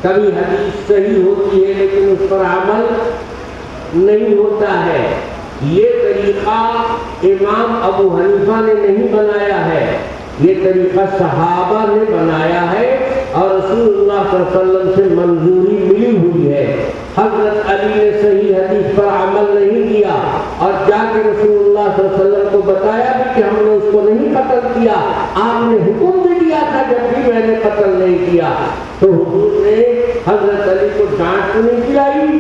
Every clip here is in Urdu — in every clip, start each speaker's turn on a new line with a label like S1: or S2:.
S1: کبھی حدیث صحیح ہوتی ہے لیکن اس پر عمل نہیں ہوتا ہے. یہ طریقہ امام ابو حنیفہ نے نہیں بنایا ہے، یہ طریقہ صحابہ نے بنایا ہے اور رسول اللہ صلی اللہ علیہ وسلم سے منظوری ملی ہوئی ہے. حضرت علی نے صحیح حدیث پر عمل نہیں کیا اور جا کے رسول اللہ صلی اللہ علیہ وسلم کو بتایا بھی کہ ہم نے اس کو نہیں قتل کیا. آپ نے حکم بھی دیا تھا جب بھی میں نے قتل نہیں کیا. تو حضور نے حضرت علی کو ڈانٹ تو نہیں کھلائی،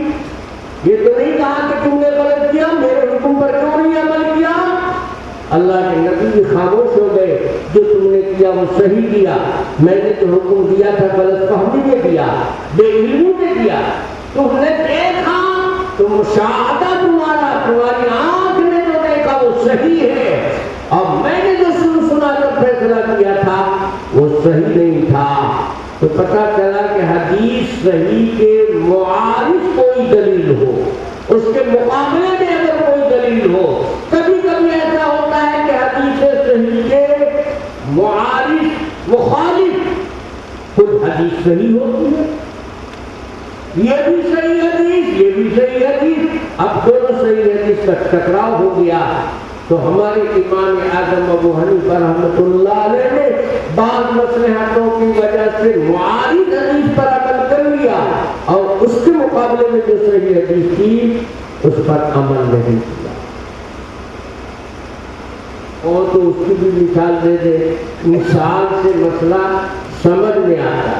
S1: یہ تو نہیں کہا کہ تم نے غلط کیا، میرے حکم پر کیوں نہیں عمل کیا. اللہ کے نبی خاموش ہو گئے، جو تم نے کیا وہ صحیح کیا، میں نے تو حکم دیا تھا غلط فہمی میں دیا، بے علمی میں دیا. تم نے دیکھا تو مشاہدہ تمہاری آنکھ نے جو دیکھا وہ صحیح ہے، اور میں نے جو سنا کر فیصلہ کیا تھا وہ صحیح نہیں تھا. تو پتہ چلا کہ حدیث صحیح کے معارض کوئی دلیل ہو، اس کے مقابلے میں اگر کوئی دلیل ہو. کبھی کبھی ایسا ہوتا ہے کہ حدیث صحیح کے معارض مخالف خود حدیث صحیح ہوتی ہے. یہ بھی صحیح حدیث، یہ بھی صحیح حدیث، اب دونوں صحیح حدیث کا ٹکراؤ ہو گیا. تو ہمارے امام اعظم ابو حنیفہ رحمۃ اللہ علیہ نے بعض مصلحتوں کی وجہ سے معارض حدیث پر عمل کر لیا اور اس کے مقابلے میں جو صحیح حدیث تھی اس پر عمل نہیں کیا. اور تو اس کی بھی مثال دے دے، مثال سے مسئلہ سمجھ میں آتا.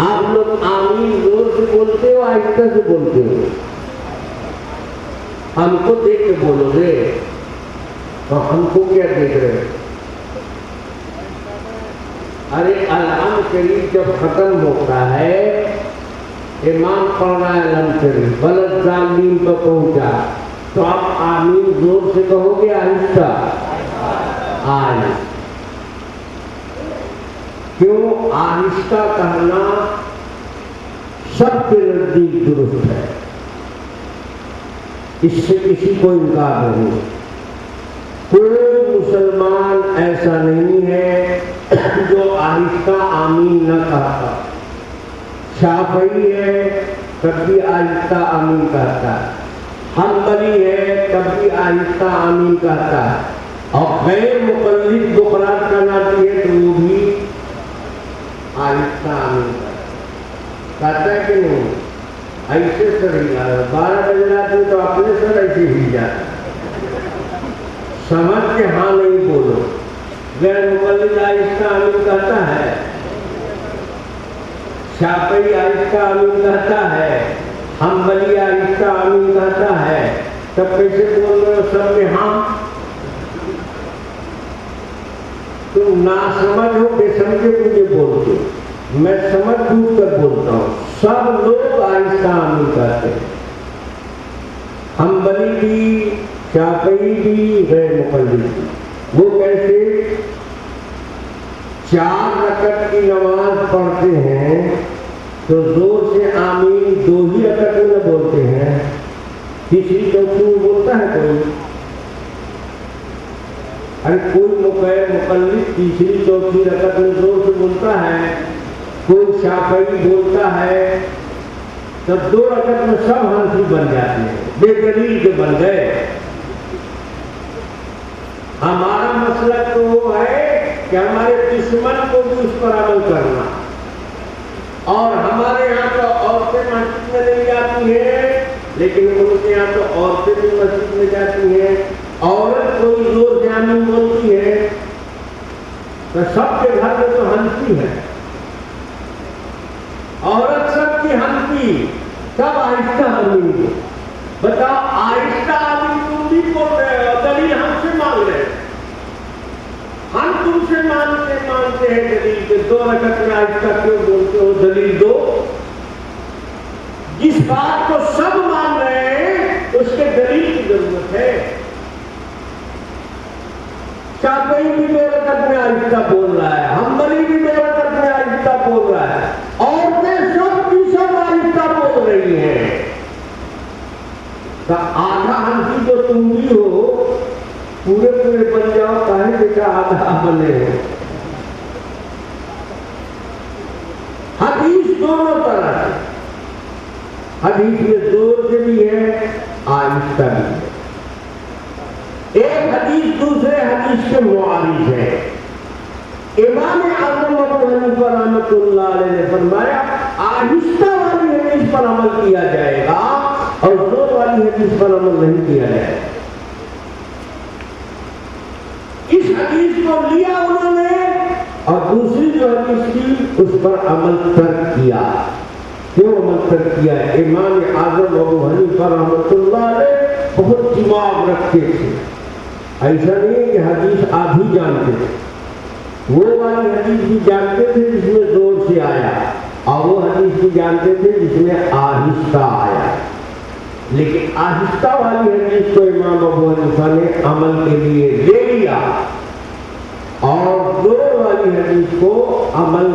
S1: آپ لوگ آمین زور سے بولتے ہو آہستہ سے بولتے ہو؟ ہم کو دیکھ کے بولو گے تو ہم کو کیا دیکھ رہے؟ ارے الحم شریف جب ختم ہوتا ہے، امام پڑھ رہا ہے الحم شریف، بلد ظالمین پر پہنچا تو آپ آمین زور سے کہو گے آہستہ؟ آہستہ. کیوں آہستہ کہنا سب کے نزدیک درست ہے، اس سے کسی کو انکار نہیں. کوئی مسلمان ایسا نہیں ہے جو آہستہ آمین نہ کہتا. شافعی ہے تب بھی آہستہ آمین کہتا، حنبلی ہے تب بھی آہستہ آمین کہتا، اور غیر مقلد بقرات کرناتی ہے تو وہ بھی آہستہ آمین کہتا ہے کہ نہیں؟ ایسے سر ہلا 12 بجے جاتے تو اپنے سر ایسے ہل جاتا. سمجھ کے ہاں نہیں بولو. غیر مقلد آہستہ آمین کہتا ہے، شافعی آہستہ آمین کہتا ہے، حنبلی آہستہ آمین کہتا ہے، تب کیسے بول رہے ہو سب میں ہاں؟ تم ناسمجھ ہو، بے سمجھے مجھے بولتے، میں سمجھ ڈوب کر بولتا ہوں. سب لوگ آہستہ آمین کہتے ہیں، حنبلی بھی، شافعی بھی، غیر مقلد بھی. وہ کیسے؟ 4 رکعت کی نماز پڑھتے ہیں تو زور سے آمین 2 ہی رکعت میں بولتے ہیں، تیسری چوتھی میں بولتا ہے کوئی؟ ارے کوئی مقلد تیسری چوتھی رکعت میں زور سے بولتا ہے، کوئی شافعی بولتا ہے، تب 2 رکعت میں سب حنفی بن جاتے ہیں، بے دلیل کے بن گئے. ہمارا مسلک تو وہ ہے کہ ہمارے دشمن کو بھی اس پر عمل کرنا. اور ہمارے یہاں تو عورتیں مسجد میں نہیں جاتی ہیں، لیکن ان کے یہاں تو عورتیں بھی مسجد میں جاتی ہیں. عورت کوئی زور سے آمین بولتی ہے تو سب کے گھر میں تو حنفی ہے، عورت سب کی حنفی، سب آہستہ آمین. بتاؤ آہستہ آمین تم بھی بول رہے ہو، دلیل ہم سے مانگ رہے ہیں. ہم تم سے مانتے ہیں دلیل کے 2 رکعت میں آہستہ کیوں بولتے ہو؟ دلیل دو. جس بات کو سب مان رہے ہیں اس کے دلیل کی ضرورت ہے. شافعی بھی 2 رکعت میں آہستہ بول رہا ہے، حنبلی بھی 2 رکعت میں آہستہ بول رہا ہے، عورتیں سب کی سب آہستہ بول رہی ہیں. آدھا حنفی تو تم بھی ہو، پورے بن جاؤ، کہیں بیٹا آدھا بنے ہو. حدیث حدیث دونوں طرح سے، حدیث میں زور سے بھی ہے، آہستہ بھی ہے۔ ایک حدیث دوسرے حدیث کے معارض ہے۔ امام اعظم ابو حنیفہ رحمۃ اللہ علیہ نے فرمایا آہستہ والی حدیث پر عمل کیا جائے گا اور زور والی حدیث پر عمل نہیں کیا جائے گا۔ اس حدیث کو لیا انہوں نے اور دوسری جو حدیث تھی اس پر عمل ترک کیا۔ کیوں عمل ترک کیا؟ امام اعظم ابو حنیفہ رحمۃ اللہ علیہ بہت دماغ رکھتے تھے، ایسا نہیں کہ حدیث آدھی جانتے تھے، وہ والی حدیث بھی جانتے تھے جس میں زور سے آیا اور وہ حدیث بھی جانتے تھے جس میں آہستہ آیا، لیکن آہستہ والی حدیث کو امام ابو حنیفہ نے عمل کے لیے لے لیا اور زور والی حدیث کو عمل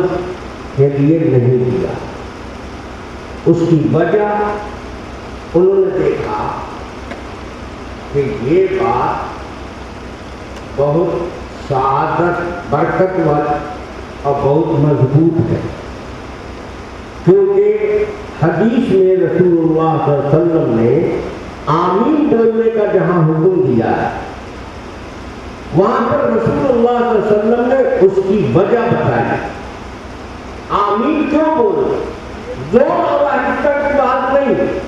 S1: کے لیے نہیں لیا۔ اس کی وجہ انہوں نے دیکھا کہ یہ بات بہت سعادت برکت والی اور بہت مضبوط ہے، کیونکہ حدیث میں رسول اللہ صلی اللہ علیہ وسلم نے آمین بولنے کا جہاں حکم دیا ہے وہاں پر رسول اللہ صلی اللہ علیہ وسلم نے اس کی وجہ بتائی۔ آمین کیوں بولے؟ زور اور آہستہ کی بات نہیں،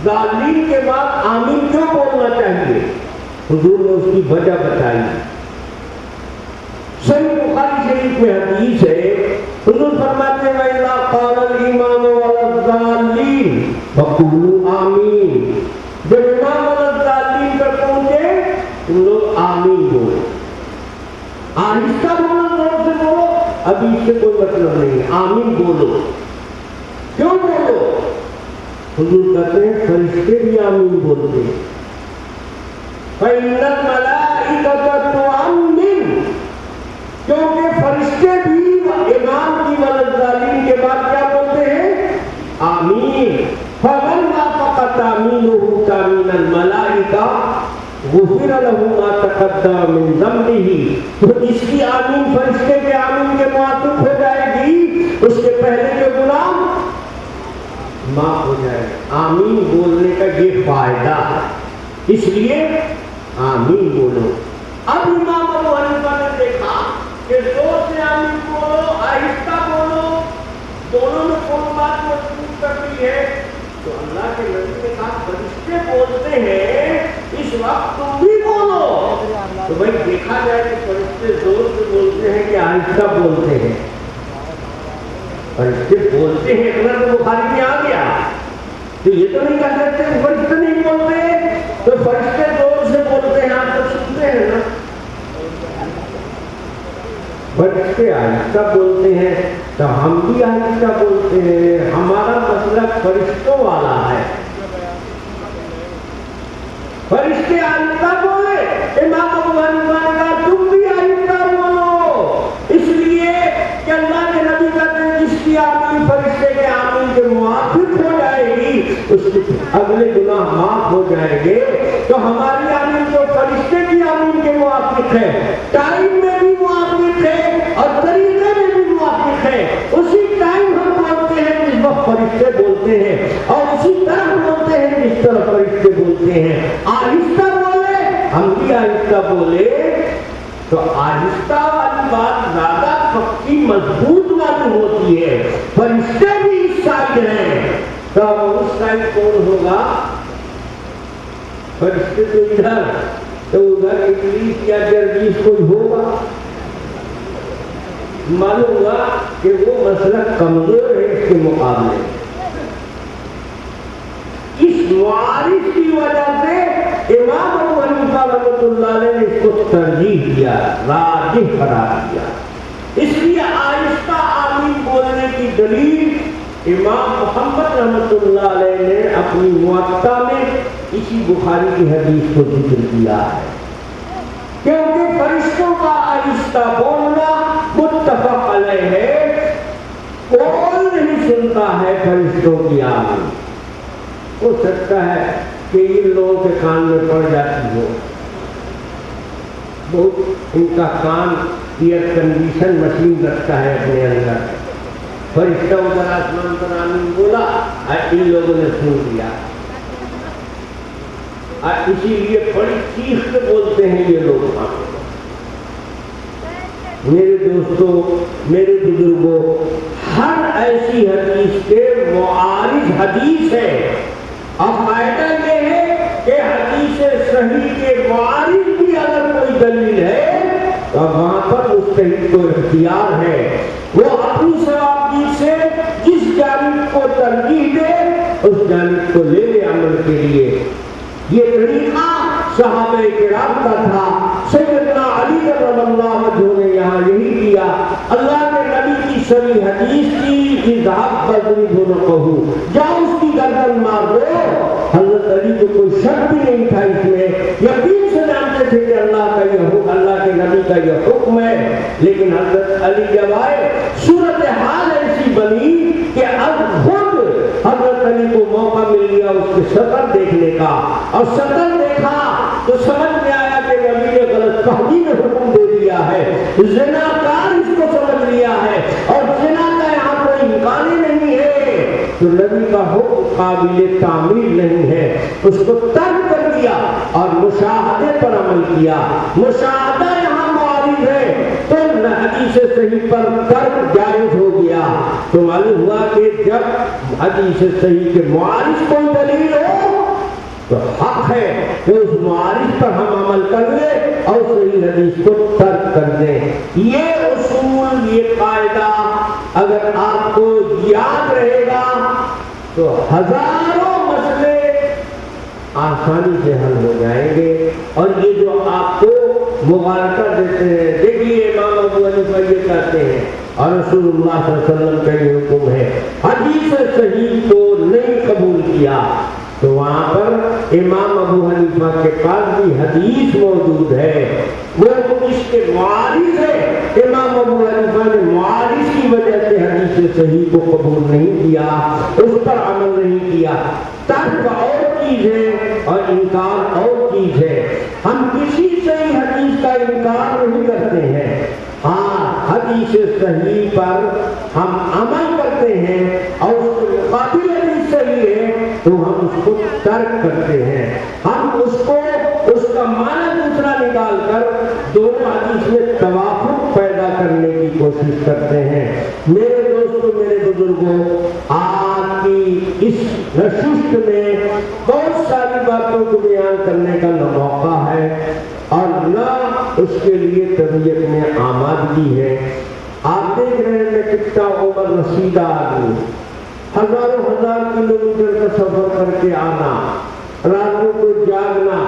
S1: ظالم کے بعد آمین کیوں بولنا چاہیے؟ حضور نے اس کی وجہ بتائی۔ صحیح بخاری شریف میں حدیث ہے، حضور فرماتے ہیں وَإِذَا قَالَ الْإِمَامُ وَلَا الضَّالِّينَ فَقُولُوا آمین۔ جب امام وَلَا الضَّالِّينَ پر پہنچے تم لوگ آمین بولو، آہستہ بولو، زور سے بولو، ابھی اس سے کوئی مطلب نہیں ہے، آمین بولو۔ کیوں بولو؟ حضور کہتے ہیں فرشتے بھی آمین بولتے ہیں۔ فَإِنَّ الْمَلَائِكَةَ تُؤَمِّنُ، کیونکہ فرشتے بھی امام کی والدین کے بعد کیا بولتے ہیں؟ آمین۔ فَمَنْ وَافَقَ تَأْمِينُهُ تَأْمِينَ الْمَلَائِكَةِ غُفِرَ لَهُ مَا تَقَدَّمَ مِنْ ذَنبِهِ، تو جس کی آمین فرشتے کے آمین کے موافق ہو جائے گی اس کے پہلے کے گناہ معاف ہو جائے گا۔ آمین بولنے کا یہ فائدہ ہے، اس لیے آمین بولو۔ اب امام ابو حنیفہ نے دیکھا کہ زور سے آمین بولو، آہستہ بولو، دونوں میں کون بات مضبوط کرتی ہے؟ تو اللہ کے نبی نے کہا فرشتے بولتے ہیں اس وقت تم بھی بولو۔ تو بھائی دیکھا جائے کہ فرشتے زور سے بولتے ہیں کہ آہستہ بولتے ہیں؟ فرشتے بولتے ہیں، اتنا تو بخاری میں آ گیا، تو یہ تو نہیں کہہ سکتے کہ فرشتے نہیں بولتے، تو فرشتے زور سے بولتے ہیں، آپ تو سنتے ہیں نا، فرشتے آہستہ بولتے ہیں تو ہم بھی آہستہ بولتے ہیں، ہمارا مسلک فرشتوں والا ہے۔ فرشتے آہستہ بولے، امام ابو حنیفہ نے کہا تم بھی آہستہ بولو، اس لیے کہ اللہ کے نبی کہتے ہیں جس کی آمین فرشتے کے آمین کے موافق ہو جائے گی اس کے اگلے گناہ معاف ہو جائیں گے۔ تو ہماری آمین تو فرشتے کی آمین کے موافق ہے، ٹائم میں بھی موافق ہے اور طریقے میں بھی موافق ہے، اسی ٹائم ہم بولتے ہیں جس وقت فرشتے بولتے ہیں اور اسی طرح بولتے ہیں جس طرح فرشتے بولتے ہیں۔ آہستہ بولے ہم بھی آہستہ بولے تو آہستہ والی بات زیادہ پکی مضبوط والی ہوتی ہے۔ فرشتے بھی اس سائڈ ہیں تو اس سائڈ کون ہوگا؟ فرشتے تو ادھر، تو ادھر ابلیس یا جرجیس کوئی ہوگا، معلوم ہوا کہ وہ مسلک کمزور ہے اس کے مقابلے۔ اس معارض کی وجہ سے امام ابو حنیفہ رحمۃ اللہ علیہ نے اس کو ترجیح دیا، راجح قرار دیا۔ اس لیے آہستہ آمین بولنے کی دلیل امام محمد رحمۃ اللہ علیہ نے اپنی موطا میں اسی بخاری کی حدیث کو ذکر کیا ہے، کیونکہ فرشتوں کا آہستہ بولنا متفق علیہ ہے، کوئی نہیں سنتا ہے فرشتوں کی آمین۔ ہو سکتا ہے کہ ان لوگوں کے کان میں پڑ جاتی ہو، بہت ان کا کان ایئر کنڈیشن مشین رکھتا ہے اپنے اندر، فرشتہ ادھر آسمان پر آمین بولا اور ان لوگوں نے سن لیا، اور اسی لیے بڑی چیخ سے بولتے ہیں یہ لوگ۔ میرے دوستوں، میرے بزرگوں، ہر ایسی حدیث کے معارض حدیث ہے، اور فائدہ یہ ہے کہ حدیث صحیح کے معارض بھی اگر کوئی دلیل ہے تو وہاں پر مجتہد کو اختیار ہے، وہ اپنی ثوابدید سے جس جانب کو ترجیح دے اس جانب کو لے لے عمل کے لیے۔ یہ طریقہ صحابہ کرام کا تھا، سیدنا علی رضی اللہ عنہ نے یہاں یہی کیا۔ اللہ کے نبی کی صحیح حدیث کی اذهب فاضربه، جاؤ اس کی گردن مار دو۔ حضرت علی کو کوئی شک بھی نہیں تھا اس میں، یقین سے جانتے تھے کہ اللہ کے نبی کا یہ حکم ہے، لیکن حضرت علی جب آئے صورتحال ایسی بنی کہ اب خود حضرت علی کو موقع مل گیا اس کے سطر دیکھنے کا، اور سطر دیکھا تو سمجھ میں آیا کہ نبی نے غلط فہمی میں حکم دے دیا ہے، زناکار اس کو سمجھ لیا ہے، اور زنا کا یہاں کوئی امکان ہی نہیں ہے، تو نبی کا حکم قابل تعمیل نہیں ہے، اس کو ترک کر دیا اور مشاہدے پر عمل کیا۔ مشاہدہ یہاں معارض ہے تو حدیث صحیح پر ترک جائز ہو گیا۔ تو معلوم ہوا کہ جب حدیث صحیح کے معارض کوئی دلیل ہو تو حق ہے کہ اس معارض پر ہم عمل کر لیں اور صحیح حدیث کو ترک کر دیں۔ یہ اصول، یہ قاعدہ اگر آپ کو یاد رہے گا تو ہزاروں مسئلے آسانی سے حل ہو جائیں گے۔ اور یہ جو آپ کو مغالطہ دیتے ہیں، دیکھیے امام ابو حنیفہ یہ کہتے ہیں اور رسول اللہ صلی اللہ علیہ وسلم کا یہ حکم ہے، حدیث صحیح کو نہیں قبول کیا، تو وہاں پر امام ابو حنیفہ کے پاس بھی حدیث موجود ہے، وہ اس کے معارض ہے۔ امام ابو حنیفہ نے معارض کی وجہ سے حدیث صحیح کو قبول نہیں کیا، اس پر عمل نہیں کیا۔ ترک اور چیز ہے اور انکار اور چیز ہے۔ ہم کسی صحیح حدیث کا انکار نہیں کرتے ہیں، ہاں حدیث صحیح پر ہم عمل کرتے ہیں اور اس کے مقابل حدیث صحیح ہے تو ہم اس کو ترک کرتے ہیں، ہم اس کا معنی دوسرا نکال کر دونوں حدیث میں توافق پیدا کرنے کی کوشش کرتے ہیں۔ میرے دوستوں، میرے بزرگوں، آپ کی اس نشست میں بہت ساری باتوں کو بیان کرنے کا نہ موقع ہے اور نہ اس کے لیے طبیعت میں آمادگی ہے۔ آپ دیکھ رہے ہیں میں کتنا عمر رسیدہ آدمی، ہزاروں ہزار کلومیٹر کا سفر کر کے آنا، راتوں کو جاگنا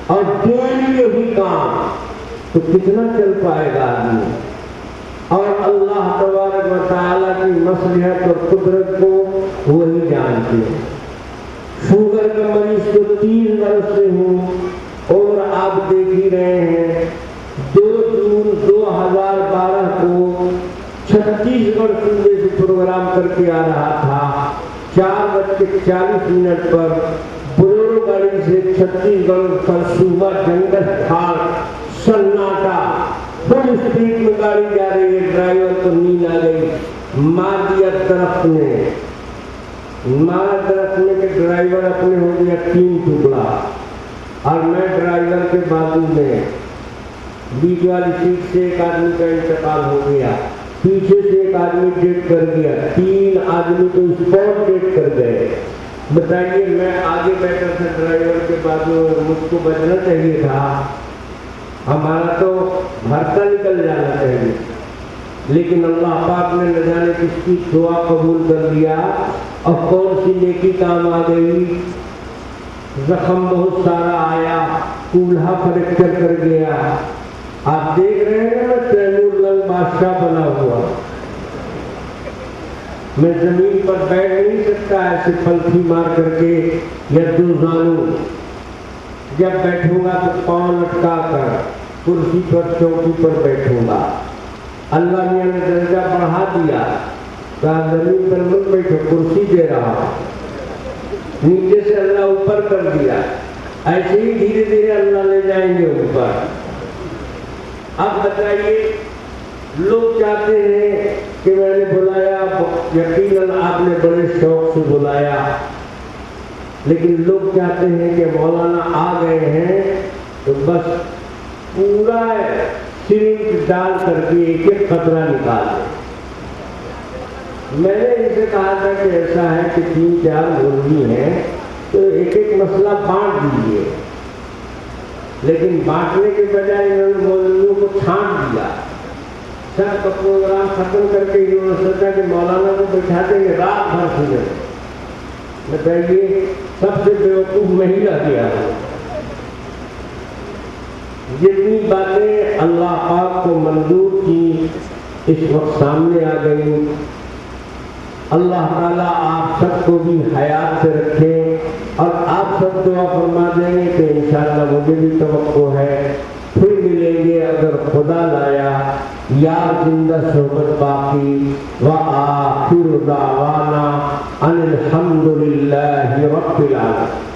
S1: اور ڈیلی یہی کام، تو کتنا چل پائے گا آدمی؟ اور اللہ تبارک و تعالیٰ کی مصلحت اور قدرت کو وہی جانتے ہیں۔ شوگر کا مریض تو 3 برس سے ہوں، اور آپ دیکھ ہی رہے ہیں 2 جون 2012 کو چھتیس گڑھ صوبے سے پروگرام کر کے آ رہا تھا، 4:40 پر بلیرو گاڑی سے چھتیس گڑھ پر صوبہ جنگل کھاڑ سناٹا، فل اسپیڈ میں گاڑی جا رہی ہے، ڈرائیور کو نیند آ گئی، مار دیا درخت نے، مارا درخت نے کہ ڈرائیور اپنے ہو گیا 3 ٹکڑا، اور میں ڈرائیور کے بازو میں، بیچ والی سیٹ سے ایک آدمی کا انتقال ہو گیا، پیچھے سے ایک آدمی ڈیٹ کر گیا، 3 آدمی تو اسپاٹ ڈیٹ کر گئے۔ بتائیے میں آگے بیٹھا تھا ڈرائیور کے بازو، مجھ کو بچنا چاہیے تھا، ہمارا تو بھرتا نکل جانا چاہیے، لیکن اللہ پاک نے نہ جانے کس کی دعا قبول کر لیا اور کون سی نیکی کام آ گئی، زخم بہت سارا آیا، کولہا فریکچر کر گیا۔ آپ دیکھ رہے ہیں میں تیمور لنگ بادشاہ بنا ہوا، میں زمین پر بیٹھ نہیں سکتا ایسے پلتھی مار کر کے یا 2 زانو، جب بیٹھوں گا تو پاؤں لٹکا کر کرسی پر چوکی پر بیٹھوں گا۔ اللہ میاں نے درجہ بڑھا دیا، کہا زمین پر مت بیٹھو، کرسی دے رہا ہوں، نیچے سے اللہ اوپر کر دیا، ایسے ہی دھیرے دھیرے اللہ لے جائیں گے اوپر۔ اب بتائیے، لوگ چاہتے ہیں کہ میں نے بلایا، یقیناً آپ نے بڑے شوق سے بلایا، لیکن لوگ چاہتے ہیں کہ مولانا آ گئے ہیں تو بس پورا سرنج ڈال کر کے ایک ایک قطرہ نکال دیں۔ میں نے ان سے کہا تھا کہ ایسا ہے کہ 3-4 مولوی ہیں تو ایک ایک مسئلہ بانٹ دیجیے، لیکن بانٹنے کے بجائے انہوں نے مولویوں کو چھانٹ دیا۔ سب کا پروگرام ختم کر کے انہوں نے سوچا کہ مولانا کو بٹھا دیں گے رات بھر سنے۔ بتائیے سب سے بیوقوف میں ہی رہ گیا ہوں۔ جتنی باتیں اللہ پاک کو منظور کی اس وقت سامنے آ گئی، اللہ تعالیٰ آپ سب کو بھی حیات سے رکھے، اور آپ سب دعا فرما دیں گے کہ انشاءاللہ مجھے بھی توقع ہے پھر ملیں گے اگر خدا لایا، یار زندہ صحبت باقی، وآخر دعوانا ان الحمد للہ رب العالمین۔